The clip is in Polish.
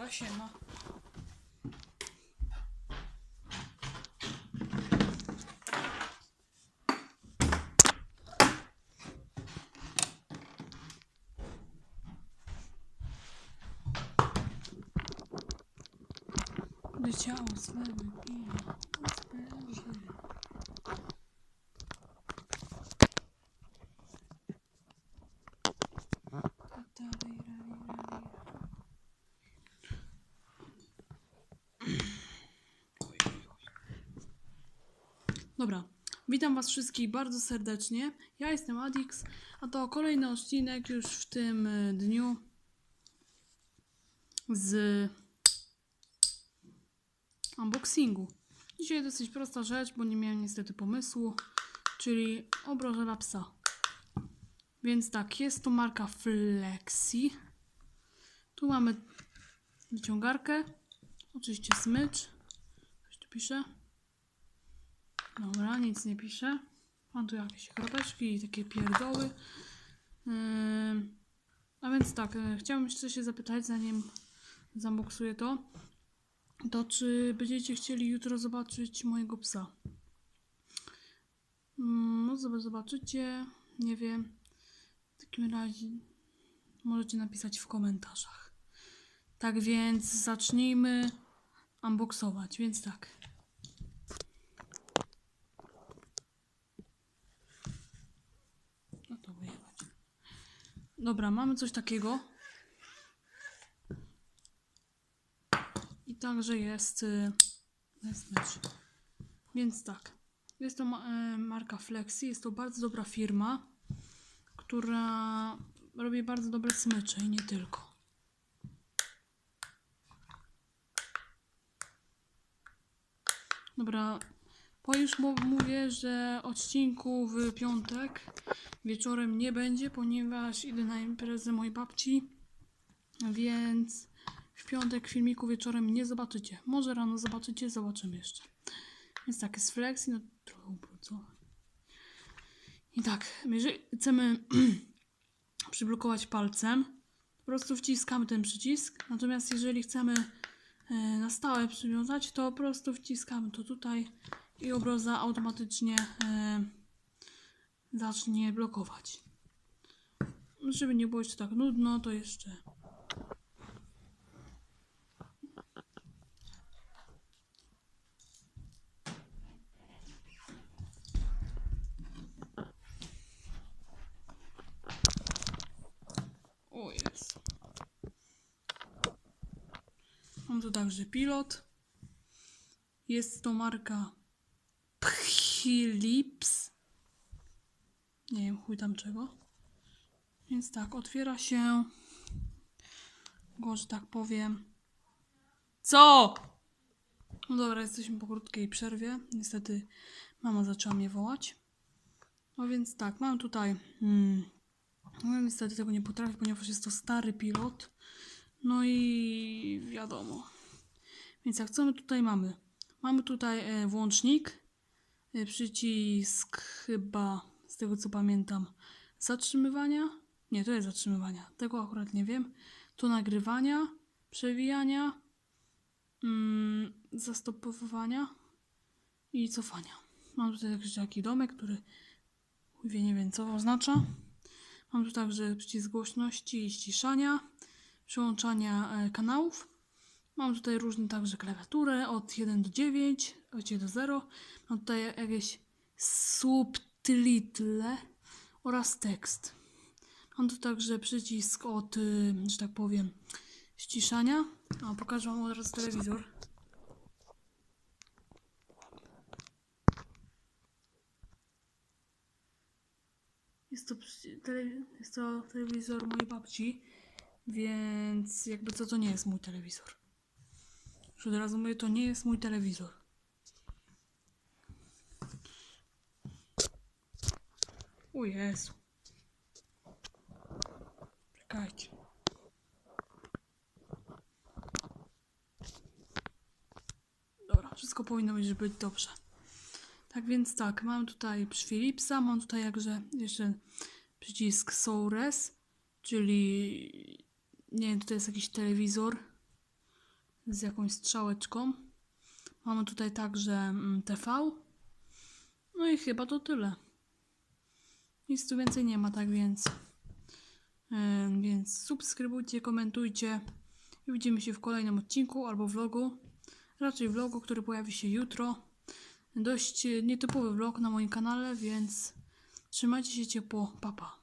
Dobra, siema. Leciało swe wypije, spręży. Dobra, witam was wszystkich bardzo serdecznie. Ja jestem Adix, a to kolejny odcinek już w tym dniu z unboxingu. Dzisiaj dosyć prosta rzecz, bo nie miałem niestety pomysłu, czyli obroża dla psa. Więc tak, jest to marka Flexi. Tu mamy wyciągarkę, oczywiście smycz. Coś tu pisze? Dobra, nic nie pisze. Mam tu jakieś kropeczki i takie pierdoły. A więc tak, chciałam jeszcze się zapytać, zanim zunboxuję to czy będziecie chcieli jutro zobaczyć mojego psa? No zobaczycie, nie wiem. W takim razie możecie napisać w komentarzach. Tak więc zacznijmy unboxować, więc tak. No to wyjechać. Dobra, mamy coś takiego. I także jest smycz. Więc tak. Jest to marka Flexi. Jest to bardzo dobra firma, która robi bardzo dobre smycze i nie tylko. Dobra, już mówię, że odcinku w piątek wieczorem nie będzie, ponieważ idę na imprezę mojej babci, więc w piątek filmiku wieczorem nie zobaczycie. Może rano zobaczycie, zobaczymy jeszcze. Więc tak, jest Flexi, no trochę ubrudzone. I tak, jeżeli chcemy przyblokować palcem, po prostu wciskamy ten przycisk. Natomiast jeżeli chcemy na stałe przywiązać, to po prostu wciskamy to tutaj i obroza automatycznie zacznie blokować. Żeby nie było jeszcze tak nudno, to jeszcze o jest. Mam tu także pilot. Jest to marka Philips. Nie wiem, chuj tam czego. Więc tak, otwiera się go, że tak powiem. Co? No dobra, jesteśmy po krótkiej przerwie. Niestety mama zaczęła mnie wołać. No więc tak, mam tutaj... No niestety tego nie potrafię, ponieważ jest to stary pilot. No i wiadomo. Więc jak co my tutaj mamy? Mamy tutaj włącznik. Przycisk chyba, z tego co pamiętam, zatrzymywania. Nie, to jest zatrzymywania. Tego akurat nie wiem. Tu nagrywania, przewijania, zastopowywania i cofania. Mam tutaj taki domek, który nie wiem co oznacza. Mam tu także przycisk głośności i ściszania, przełączania kanałów. Mam tutaj różne także klawiatury od 1 do 9, od 1 do 0. Mam tutaj jakieś subtytle oraz tekst. Mam tu także przycisk od, że tak powiem, ściszania. A pokażę wam od razu telewizor. Jest to telewizor mojej babci, więc jakby co, to nie jest mój telewizor. Już od razu mówię, to nie jest mój telewizor. O Jezu. Czekajcie. Dobra, wszystko powinno być dobrze. Tak więc tak, mam tutaj Philipsa, mam tutaj jakże jeszcze przycisk SOURES, czyli nie wiem, tutaj jest jakiś telewizor. z jakąś strzałeczką. Mamy tutaj także TV. No i chyba to tyle. Nic tu więcej nie ma, tak więc subskrybujcie, komentujcie i widzimy się w kolejnym odcinku albo vlogu. Raczej vlogu, który pojawi się jutro. Dość nietypowy vlog na moim kanale, więc trzymajcie się ciepło, pa pa.